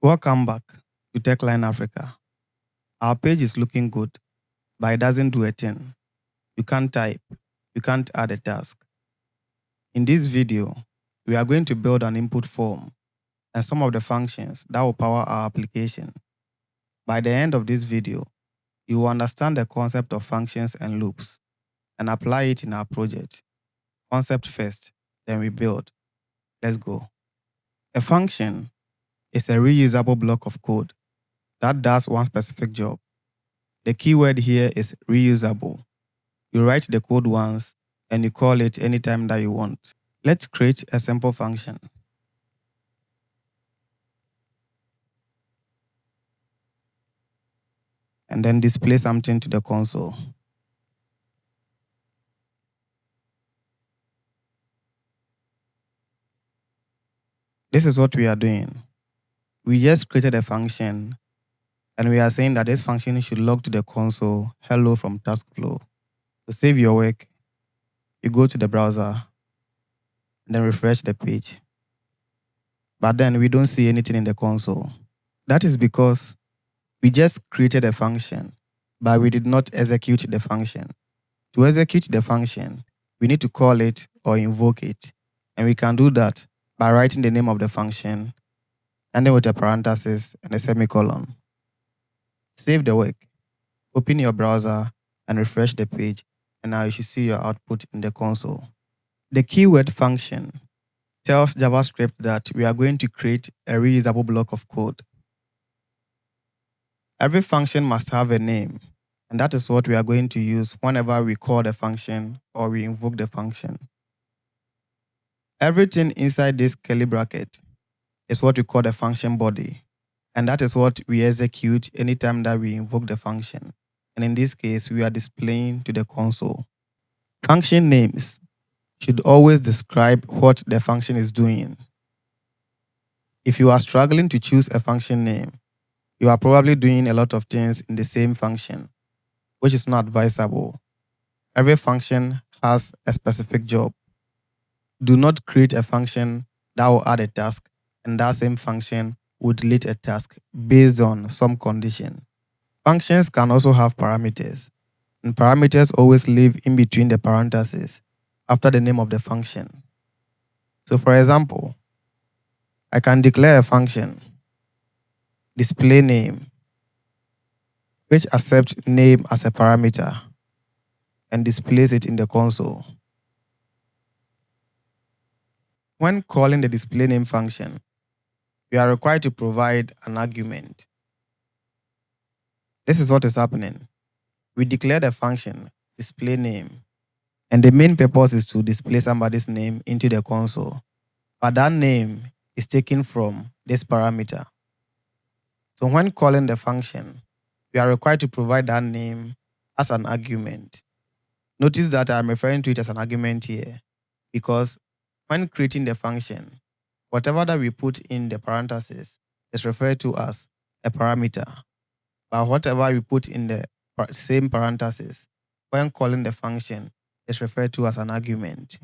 Welcome back to Techline Africa. Our page is looking good, but it doesn't do a thing. You can't type. You can't add a task. In this video, we are going to build an input form and some of the functions that will power our application. By the end of this video, you will understand the concept of functions and loops and apply it in our project. Concept first, then we build. Let's go. A function is a reusable block of code that does one specific job. The keyword here is reusable. You write the code once and you call it anytime that you want. Let's create a simple function. And then display something to the console. This is what we are doing. We just created a function and we are saying that this function should log to the console, hello from TaskFlow. To save your work, you go to the browser and then refresh the page. But then we don't see anything in the console. That is because we just created a function, but we did not execute the function. To execute the function, we need to call it or invoke it. And we can do that by writing the name of the function and then with a parenthesis and a semicolon. Save the work, open your browser and refresh the page, and now you should see your output in the console. The keyword function tells JavaScript that we are going to create a reusable block of code. Every function must have a name, and that is what we are going to use whenever we call the function or we invoke the function. Everything inside this curly bracket is what we call the function body, and that is what we execute anytime that we invoke the function. And in this case, we are displaying to the console. Function names should always describe what the function is doing. If you are struggling to choose a function name, you are probably doing a lot of things in the same function, which is not advisable. Every function has a specific job. Do not create a function that will add a task and that same function will delete a task based on some condition. Functions can also have parameters, and parameters always live in between the parentheses after the name of the function. So for example, I can declare a function, display name, which accepts name as a parameter and displays it in the console. When calling the display name function, we are required to provide an argument. This is what is happening. We declare the function display name, and the main purpose is to display somebody's name into the console. But that name is taken from this parameter. So when calling the function, we are required to provide that name as an argument. Notice that I'm referring to it as an argument here because when creating the function, whatever that we put in the parentheses is referred to as a parameter. But whatever we put in the same parentheses, when calling the function, is referred to as an argument.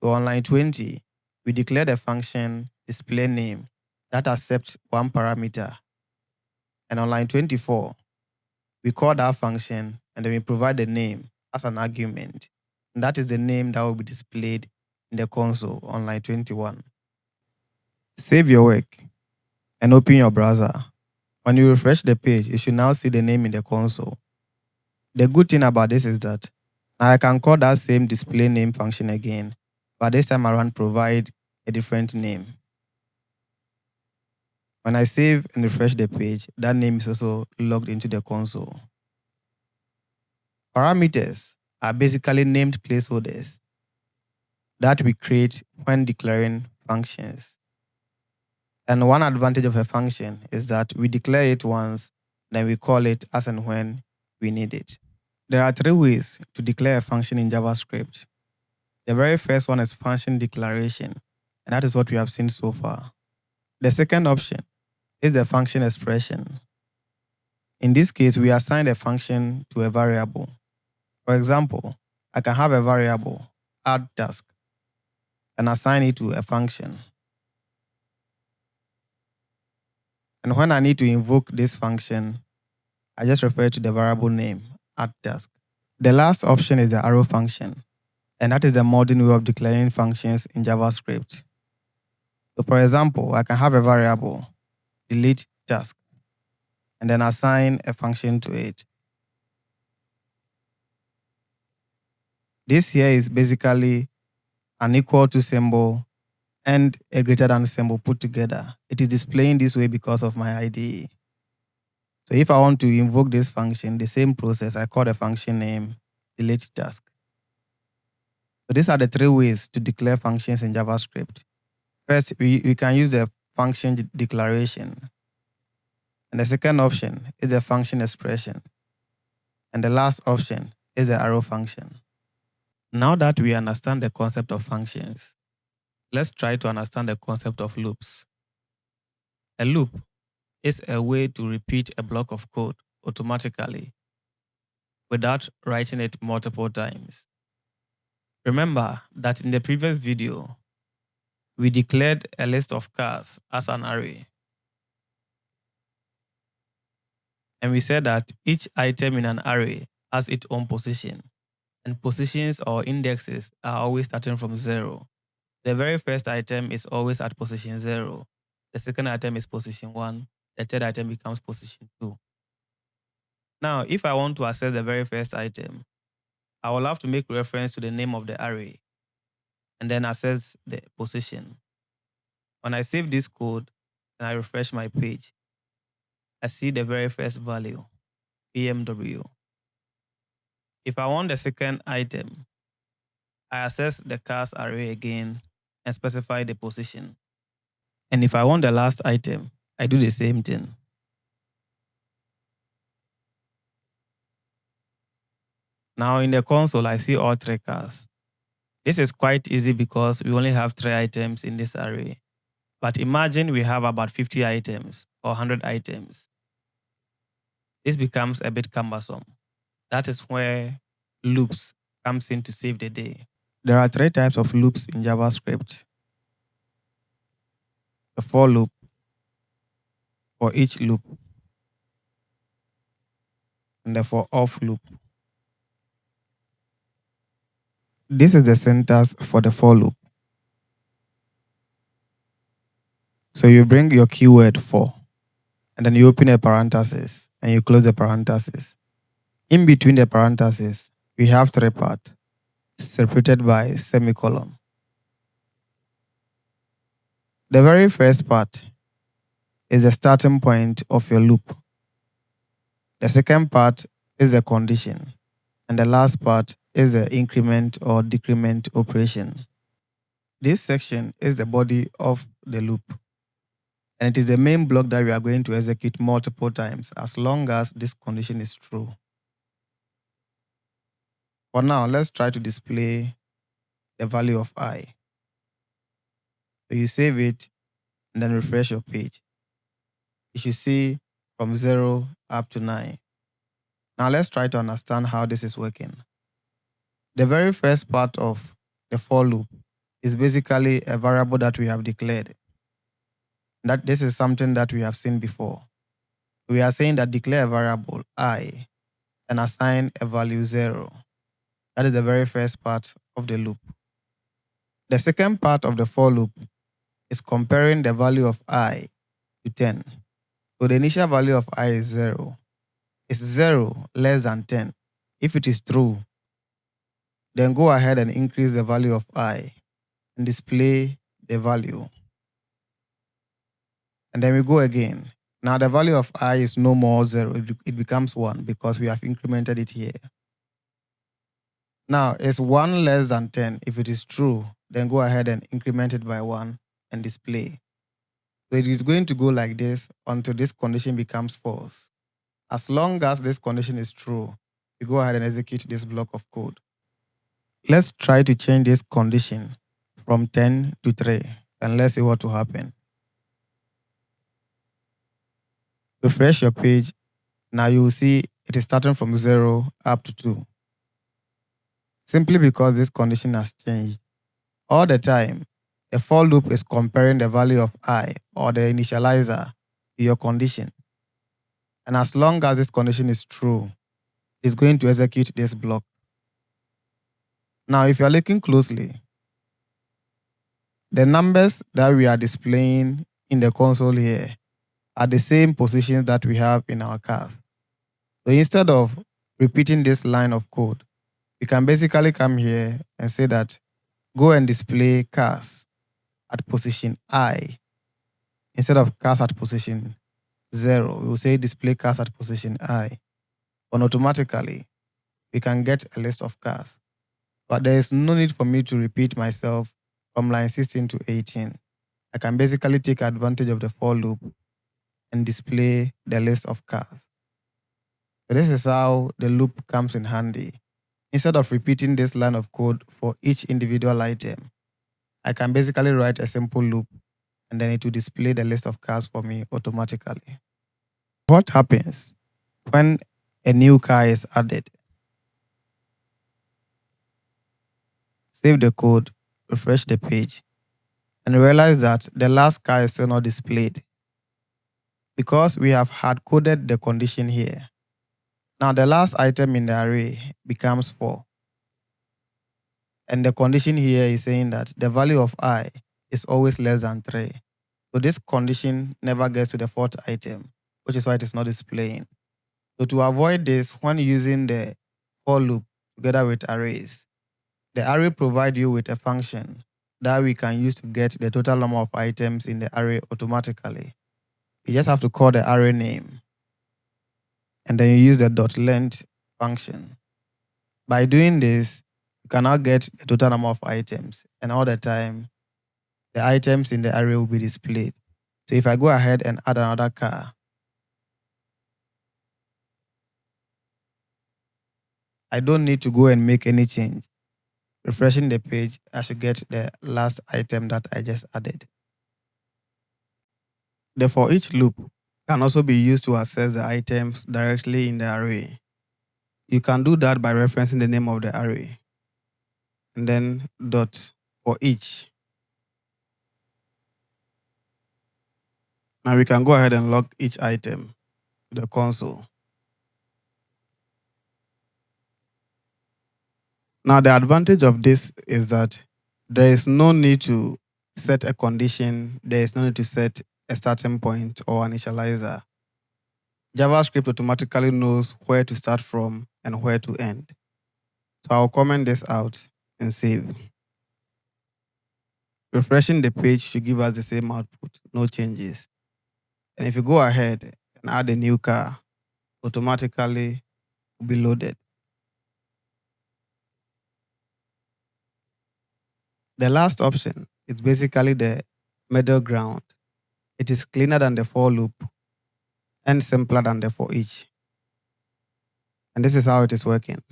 So on line 20, we declare the function display name that accepts one parameter. And on line 24, we call that function and then we provide the name as an argument. And that is the name that will be displayed in the console on line 21. Save your work and open your browser. When you refresh the page, you should now see the name in the console. The good thing about this is that now I can call that same display name function again, but this time around provide a different name. When I save and refresh the page, that name is also logged into the console. Parameters are basically named placeholders that we create when declaring functions. And one advantage of a function is that we declare it once, then we call it as and when we need it. There are 3 ways to declare a function in JavaScript. The very first one is function declaration, and that is what we have seen so far. The second option is the function expression. In this case, we assign a function to a variable. For example, I can have a variable, addTask, and assign it to a function. And And when I need to invoke this function, I just refer to the variable name, addTask. The last option is the arrow function, and that is the modern way of declaring functions in JavaScript. So for example, I can have a variable, delete task, and then assign a function to it. This here is basically an equal to symbol and a greater than symbol put together. It is displaying this way because of my IDE. So if I want to invoke this function, the same process, I call the function name delete task. So these are the three ways to declare functions in JavaScript. First, we can use the function declaration. And the second option is the function expression. And the last option is the arrow function. Now that we understand the concept of functions, let's try to understand the concept of loops. A loop is a way to repeat a block of code automatically without writing it multiple times. Remember that in the previous video, we declared a list of cars as an array. And we said that each item in an array has its own position, and positions or indexes are always starting from 0. The very first item is always at position 0. The second item is position 1. The third item becomes position 2. Now, if I want to access the very first item, I will have to make reference to the name of the array and then access the position. When I save this code and I refresh my page, I see the very first value, BMW. If I want the second item, I access the cars array again and specify the position. And if I want the last item, I do the same thing. Now in the console, I see all 3 cars. This is quite easy because we only have 3 items in this array. But imagine we have about 50 items or 100 items. This becomes a bit cumbersome. That is where loops comes in to save the day. There are 3 types of loops in JavaScript. The for loop, for each loop, and the for off loop. This is the syntax for the for loop. So you bring your keyword for, and then you open a parenthesis, and you close the parenthesis. In between the parentheses, we have 3 parts, separated by semicolon. The very first part is the starting point of your loop. The second part is the condition, and the last part is the increment or decrement operation. This section is the body of the loop, and it is the main block that we are going to execute multiple times as long as this condition is true. For now, let's try to display the value of I. So you save it and then refresh your page. You should see from 0 up to 9. Now let's try to understand how this is working. The very first part of the for loop is basically a variable that we have declared. That this is something that we have seen before. We are saying that declare a variable I and assign a value 0. That is the very first part of the loop. The second part of the for loop is comparing the value of I to 10. So the initial value of I is 0. Is 0 less than 10? If it is true, then go ahead and increase the value of I and display the value. And then we go again. Now the value of I is no more 0. It becomes 1 because we have incremented it here. Now, is 1 less than 10? If it is true, then go ahead and increment it by 1 and display. So it is going to go like this until this condition becomes false. As long as this condition is true, you go ahead and execute this block of code. Let's try to change this condition from 10 to 3, and let's see what will happen. Refresh your page. Now you will see it is starting from 0 up to 2. Simply because this condition has changed. All the time, the for loop is comparing the value of I or the initializer your condition. And as long as this condition is true, it's going to execute this block. Now, if you're looking closely, the numbers that we are displaying in the console here are the same positions that we have in our cars. So instead of repeating this line of code, we can basically come here and say that go and display cars at position I. Instead of cars at position 0, we will say display cars at position I. And automatically, we can get a list of cars. But there is no need for me to repeat myself from line 16 to 18. I can basically take advantage of the for loop and display the list of cars. So this is how the loop comes in handy. Instead of repeating this line of code for each individual item, I can basically write a simple loop and then it will display the list of cars for me automatically. What happens when a new car is added? Save the code, refresh the page, and realize that the last car is still not displayed because we have hard-coded the condition here. Now the last item in the array becomes 4. And the condition here is saying that the value of I is always less than 3. So this condition never gets to the 4th item, which is why it is not displaying. So to avoid this, when using the for loop together with arrays, the array provides you with a function that we can use to get the total number of items in the array automatically. You just have to call the array name, and then you use the .length function. By doing this, you can now get the total number of items, and all the time, the items in the array will be displayed. So if I go ahead and add another car, I don't need to go and make any change. Refreshing the page, I should get the last item that I just added. The for each loop can also be used to access the items directly in the array. You can do that by referencing the name of the array and then dot for each. Now we can go ahead and log each item to the console. Now the advantage of this is that there is no need to set a condition, there is no need to set a starting point or an initializer. JavaScript automatically knows where to start from and where to end. So I'll comment this out and save. Refreshing the page should give us the same output, no changes. And if you go ahead and add a new car, automatically will be loaded. The last option is basically the middle ground. It is cleaner than the for loop and simpler than the for each. And this is how it is working.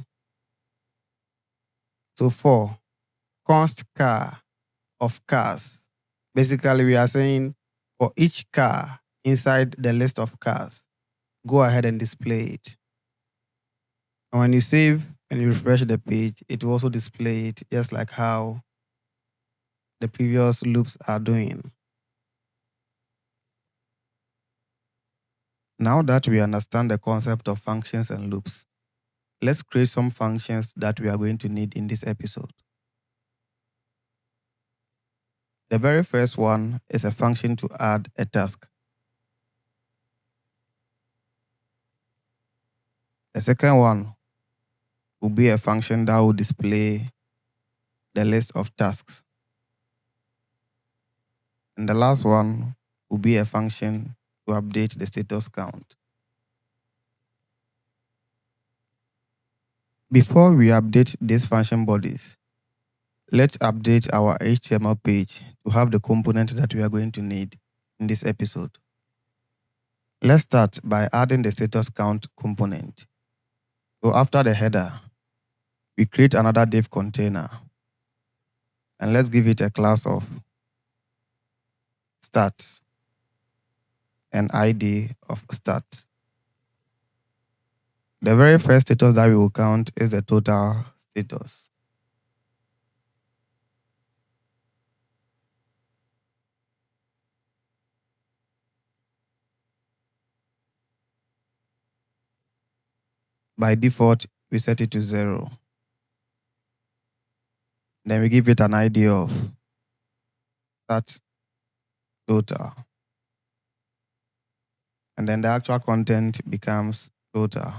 So for const car of cars, basically we are saying for each car inside the list of cars, go ahead and display it. And when you save and you refresh the page, it will also display it just like how the previous loops are doing. Now that we understand the concept of functions and loops, let's create some functions that we are going to need in this episode. The very first one is a function to add a task. The second one will be a function that will display the list of tasks. And the last one will be a function to update the status count. Before we update these function bodies, let's update our HTML page to have the component that we are going to need in this episode. Let's start by adding the status count component. So after the header, we create another div container and let's give it a class of stats and ID of stats. The very first status that we will count is the total status. By default, we set it to 0. Then we give it an ID of start total. And then the actual content becomes total.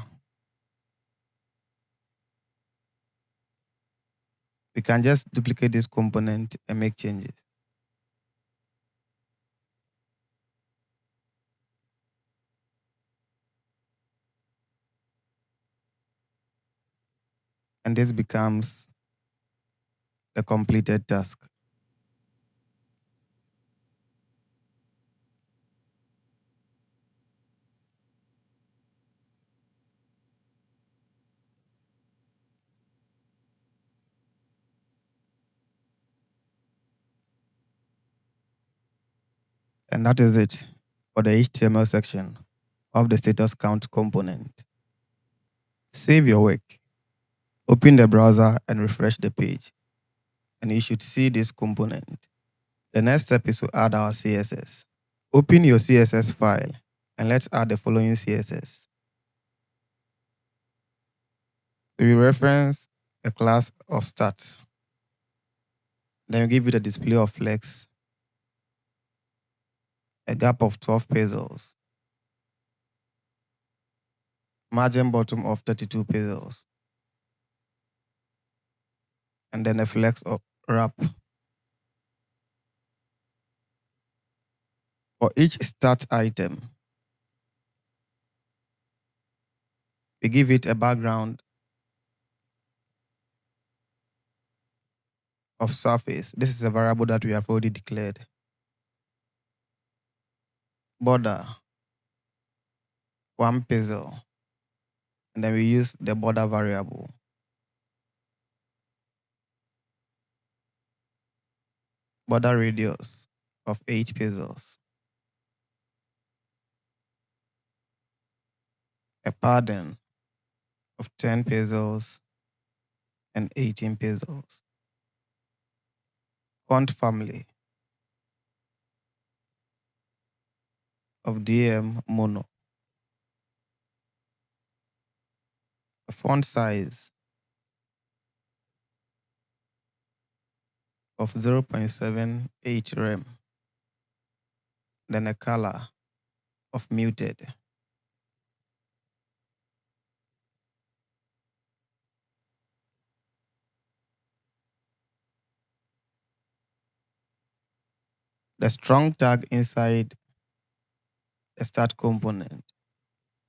We can just duplicate this component and make changes. And this becomes the completed task. And that is it for the HTML section of the status count component. Save your work. Open the browser and refresh the page. And you should see this component. The next step is to add our CSS. Open your CSS file and let's add the following CSS. We reference a class of start. Then we give it a display of flex, a gap of 12 pixels, margin bottom of 32 pixels, and then a flex of wrap. For each start item, we give it a background of surface. This is a variable that we have already declared. Border, 1 pixel, and then we use the border variable. Border radius of 8 pixels. A padding of 10 pixels and 18 pixels. Font family of DM mono. A font size of 0.78 rem. Then a color of muted. The strong tag inside the start component,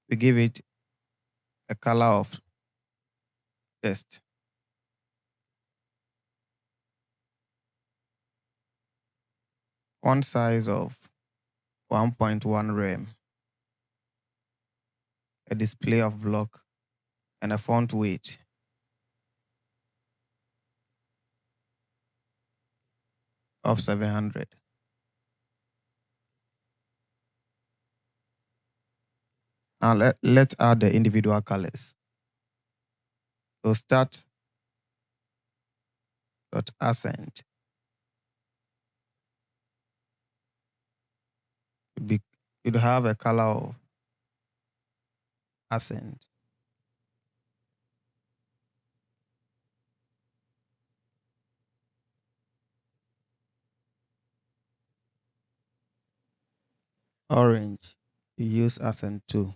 we give it a color of test. Font size of 1.1 rem. A display of block and a font weight of 700. Now let's add the individual colors. So start dot accent would have a color of accent. Orange, you use accent too.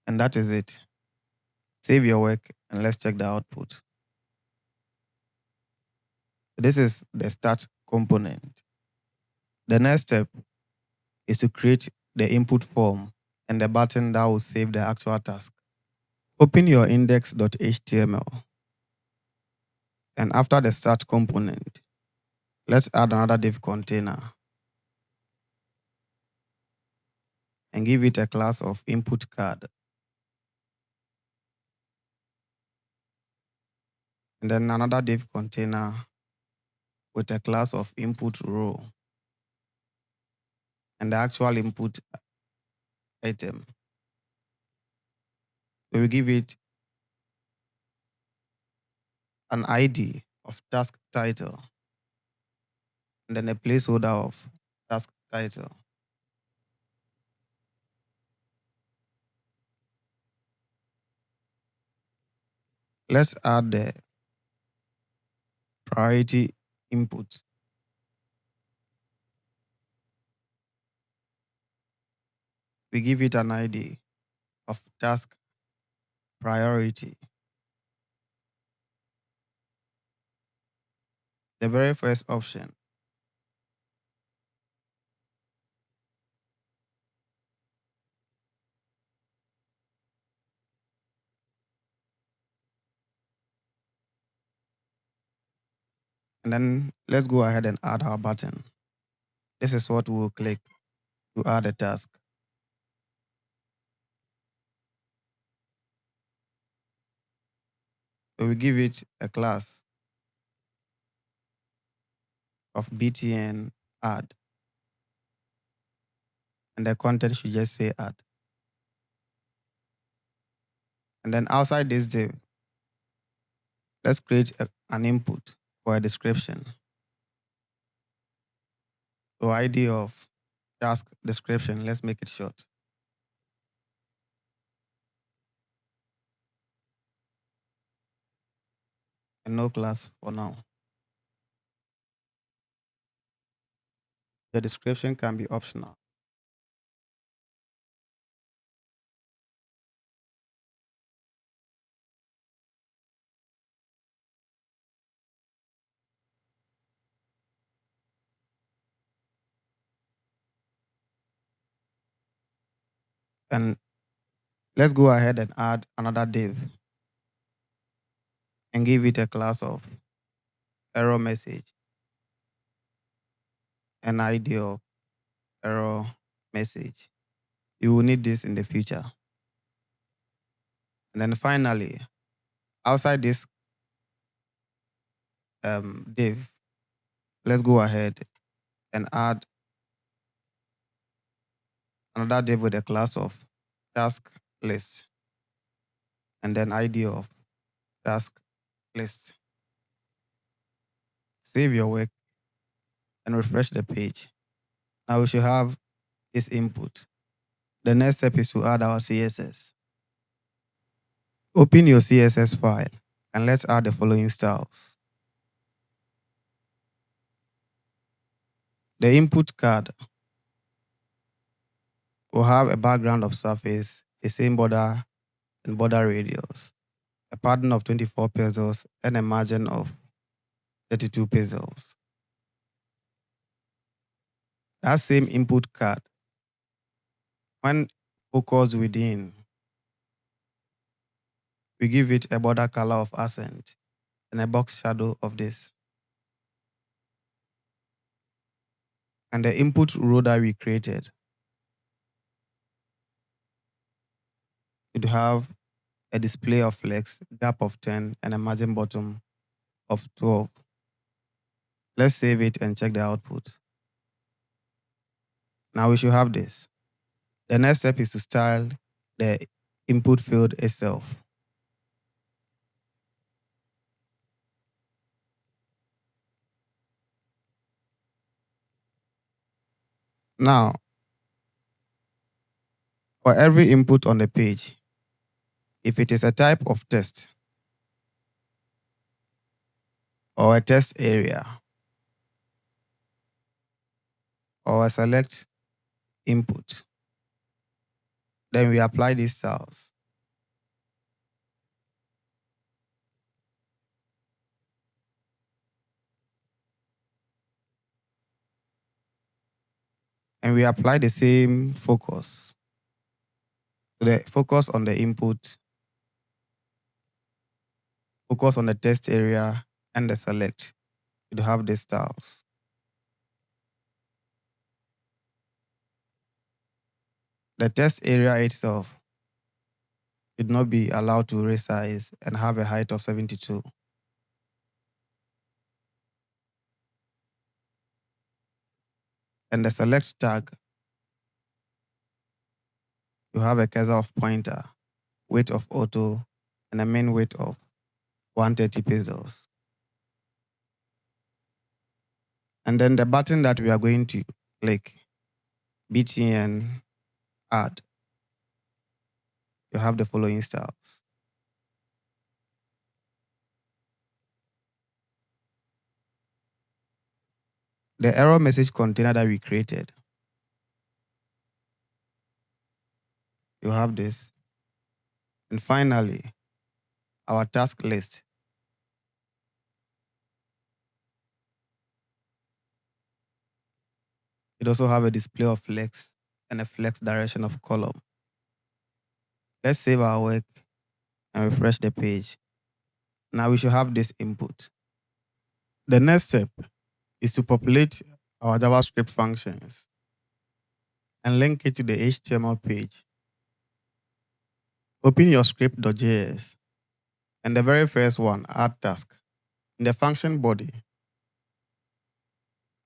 And that is it. Save your work and let's check the output. This is the start component. The next step is to create the input form and the button that will save the actual task. Open your index.html. And after the start component, let's add another div container and give it a class of input card. And then another div container with a class of input row and the actual input item. We will give it an ID of task title and then a placeholder of task title. Let's add the priority input. We give it an ID of task priority. The very first option. And then let's go ahead and add our button. This is what we'll click to add a task. So we give it a class of btn add, and the content should just say add. And then outside this div, let's create an input for a description. So ID of task description, let's make it short. And no class for now. The description can be optional. And let's go ahead and add another div and give it a class of error message and ID of error message. You will need this in the future. And then finally, outside this div, let's go ahead and add another div with a class of task list and then ID of task list. Save your work and refresh the page. Now we should have this input. The next step is to add our CSS. Open your CSS file and let's add the following styles. The input card will have a background of surface, the same border and border radius, a padding of 24 pixels, and a margin of 32 pixels. That same input card, when focused within, we give it a border color of accent and a box shadow of this. And the input row that we created, it have a display of flex, gap of 10, and a margin bottom of 12. Let's save it and check the output. Now we should have this. The next step is to style the input field itself. Now, for every input on the page, if it is a type of text or a text area or a select input, then we apply these styles. And we apply the same focus. So the focus on the input, focus on the text area, and the select. You have these styles. The text area itself should not be allowed to resize and have a height of 72. And the select tag, you have a cursor of pointer, weight of auto, and a main weight of 130 pixels. And then the button that we are going to click, btn add, you have the following styles. the error message container that we created. You have this. And finally, our task list. It also have a display of flex and a flex direction of column. Let's save our work and refresh the page. Now we should have this input. The next step is to populate our JavaScript functions and link it to the HTML page. Open your script.js and the very first one, addTask, in the function body.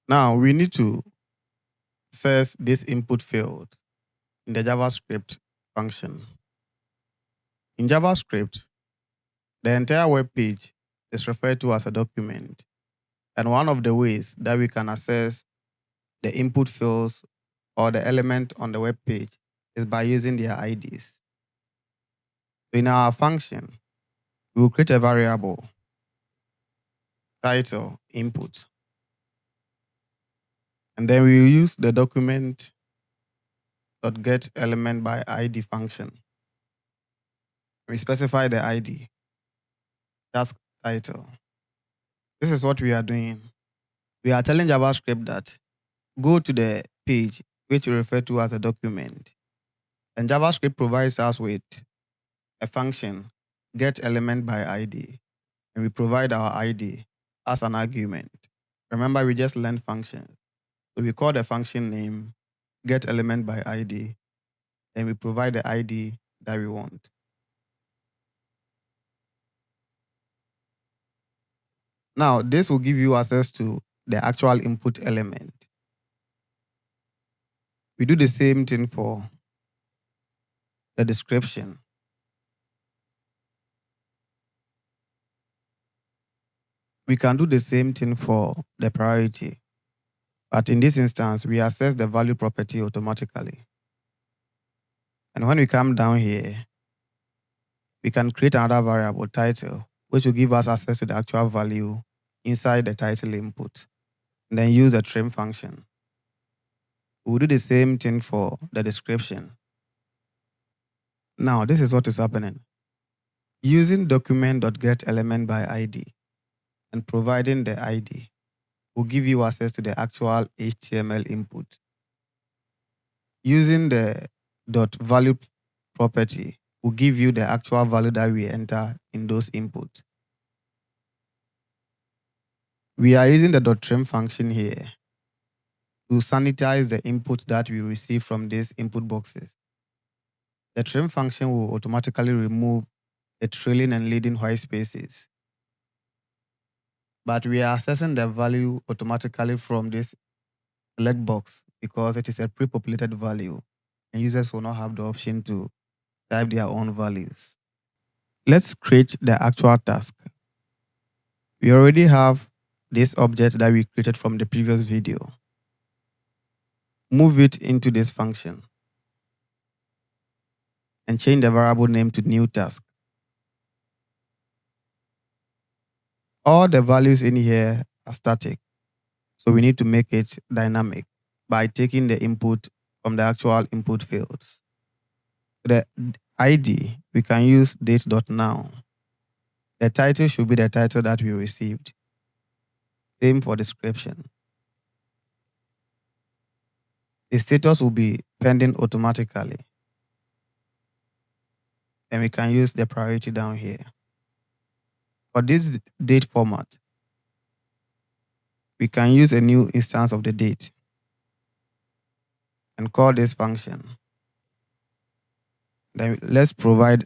Now we need to access this input field in the JavaScript function. In JavaScript, the entire web page is referred to as a document. And one of the ways that we can access the input fields or the element on the web page is by using their IDs. So in our function, we will create a variable, title, input. And then we will use the document.getElementById function. We specify the ID, task title. This is what we are doing. We are telling JavaScript that go to the page which we refer to as a document. And JavaScript provides us with a function, getElementById, and we provide our ID as an argument. Remember, we just learned functions. So we call the function name getElementById, and we provide the ID that we want. Now, this will give you access to the actual input element. We do the same thing for the description. We can do the same thing for the priority. But in this instance, we access the value property automatically. And when we come down here, we can create another variable, title, which will give us access to the actual value inside the title input. And then use the trim function. We'll do the same thing for the description. Now, this is what is happening. Using document.getElementById and providing the ID will give you access to the actual HTML input. Using the .value property will give you the actual value that we enter in those inputs. We are using the .trim function here to sanitize the input that we receive from these input boxes. The trim function will automatically remove the trailing and leading white spaces. But we are accessing the value automatically from this select box because it is a pre-populated value and users will not have the option to type their own values. Let's create the actual task. We already have this object that we created from the previous video. Move it into this function and change the variable name to new task. All the values in here are static, so we need to make it dynamic by taking the input from the actual input fields. The ID, we can use date.now. The title should be the title that we received. Same for description. The status will be pending automatically. And we can use the priority down here. For this date format, we can use a new instance of the date and call this function. Then let's provide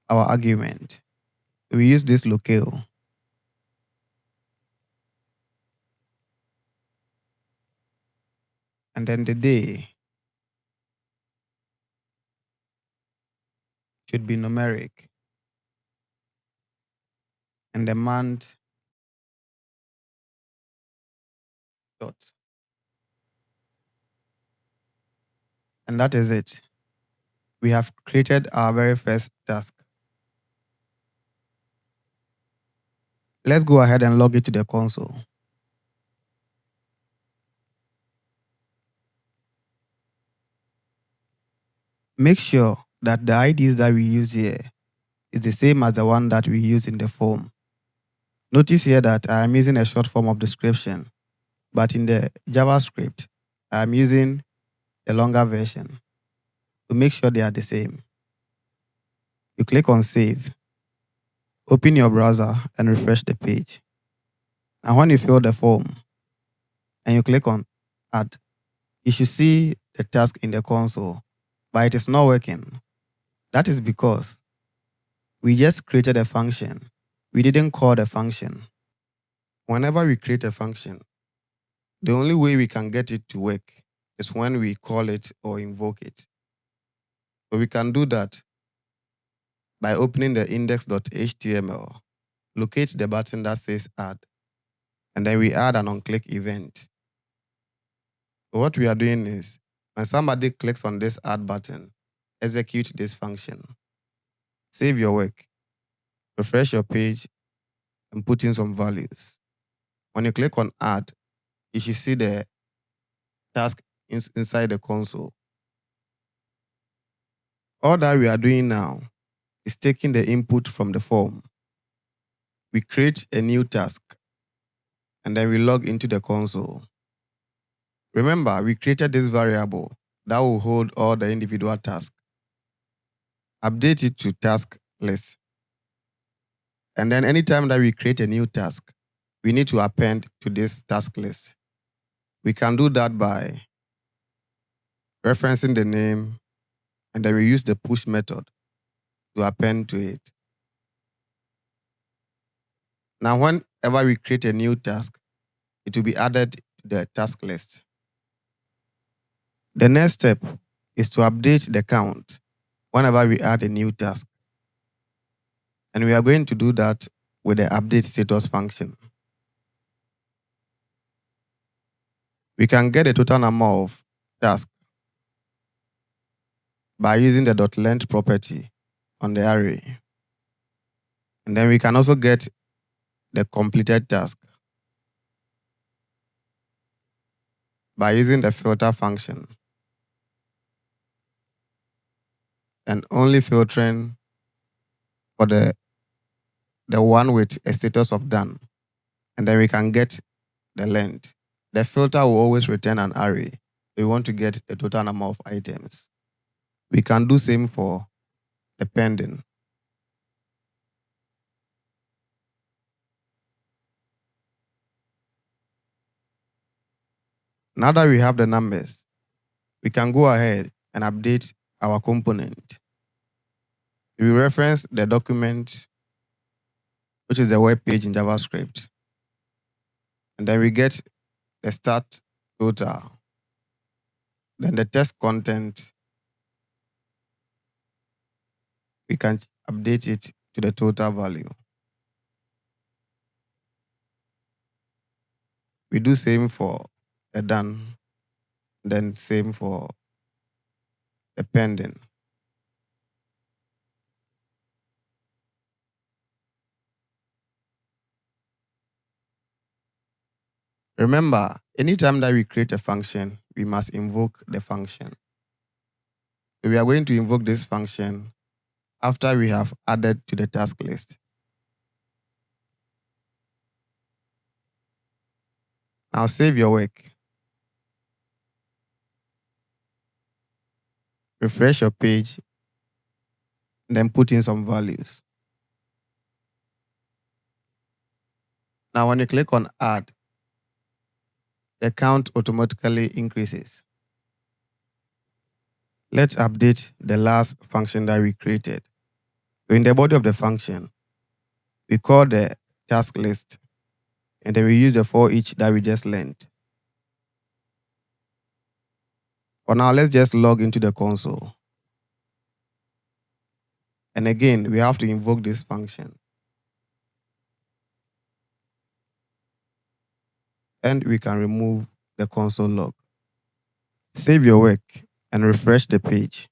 our argument. We use this locale. And then the day should be numeric. And the month dot. And that is it. We have created our very first task. Let's go ahead and log it to the console. Make sure that the IDs that we use here is the same as the one that we use in the form. Notice here that I am using a short form of description, but in the JavaScript, I am using a longer version to make sure they are the same. You click on Save, open your browser and refresh the page. And when you fill the form and you click on Add, you should see the task in the console, but it is not working. That is because we just created a function. We didn't call the function. Whenever we create a function, the only way we can get it to work is when we call it or invoke it. So we can do that by opening the index.html, locate the button that says Add, and then we add an onClick event. So what we are doing is, when somebody clicks on this Add button, execute this function. Save your work, refresh your page, and put in some values. When you click on Add, you should see the task inside the console. All that we are doing now is taking the input from the form. We create a new task, and then we log into the console. Remember, we created this variable that will hold all the individual tasks. Update it to task list. And then anytime that we create a new task, we need to append to this task list. We can do that by referencing the name, and then we use the push method to append to it. Now, whenever we create a new task, it will be added to the task list. The next step is to update the count whenever we add a new task. And we are going to do that with the update status function. We can get a total number of tasks by using the .length property on the array. And then we can also get the completed task by using the filter function and only filtering for the one with a status of done. And then we can get the length. The filter will always return an array. We want to get the total number of items. We can do same for the pending. Now that we have the numbers, we can go ahead and update our component. We reference the document, which is the web page in JavaScript. And then we get the start total, then the text content. We can update it to the total value. We do same for the done, then same for the pending. Remember, anytime that we create a function, we must invoke the function. So we are going to invoke this function after we have added to the task list. Now save your work. Refresh your page, then put in some values. Now when you click on Add, the count automatically increases. Let's update the last function that we created. So in the body of the function, we call the task list, and then we use the for each that we just learned. For now, let's just log into the console. And again, we have to invoke this function. And we can remove the console log. Save your work and refresh the page.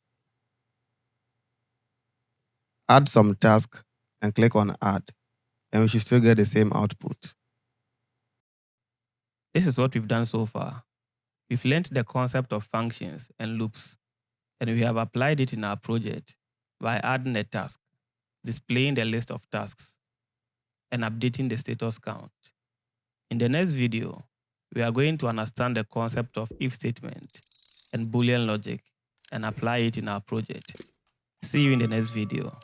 Add some task and click on Add, and we should still get the same output. This is what we've done so far. We've learned the concept of functions and loops. and we have applied it in our project by adding a task, displaying the list of tasks, and updating the status count. In the next video, we are going to understand the concept of if statement and Boolean logic and apply it in our project. See you in the next video.